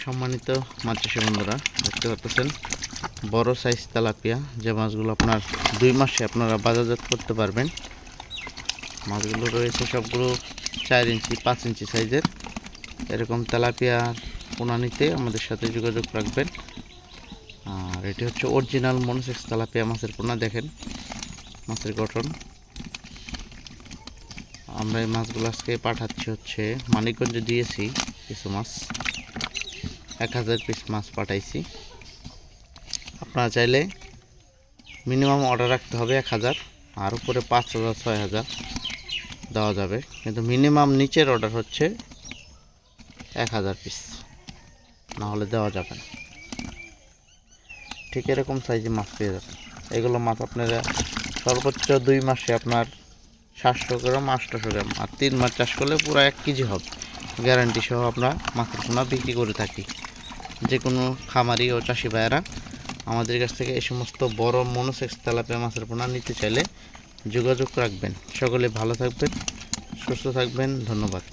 সম্মানিত মাছ চাষি বন্ধুরা, দেখতে পাচ্ছেন বড় সাইজ তেলাপিয়া, যে মাছগুলো আপনার 2 মাসে আপনারা বাজারজাত করতে পারবেন। মাছগুলো রয়েছে সবগুলো 4 ইঞ্চি 5 ইঞ্চি সাইজের। এরকম তেলাপিয়ার পোনা নিতে আমাদের সাথে যোগাযোগ রাখবেন। আর এটি হচ্ছে অরিজিনাল মনোসেক্স তেলাপিয়া মাছের পোনা। দেখেন মাছের গঠন। আমরা এই মাছগুলো আজকে পাঠাচ্ছি হচ্ছে মানিকগঞ্জে দিয়েছি কিছু মাছ, 1000 পিস মাছ পাঠাইছি। আপনারা চাইলে মিনিমাম অর্ডার রাখতে হবে 1000, আর উপরে 5000 6000 দেওয়া যাবে, কিন্তু মিনিমাম নিচের অর্ডার হচ্ছে 1000 পিস, না হলে দেওয়া যাবে না। ঠিক এরকম সাইজে মাছ পেয়ে যাবেন। এগুলো মাছ আপনারা সর্বোচ্চ 2 মাসে আপনার 700 গ্রাম 800 গ্রাম, আর 3 মাস চাষ করলে পুরো 1 কেজি হবে গ্যারান্টি সহ। আমরা মাছের পোনা বিক্রি করে থাকি। যে কোনো খামারি ও চাষি ভাইয়েরা আমাদের কাছ থেকে এই সমস্ত বড় মনোসেক্স তেলাপিয়া মাছের পোনা নিতে চাইলে যোগাযোগ রাখবেন। সকলে ভালো থাকবেন, সুস্থ থাকবেন। ধন্যবাদ।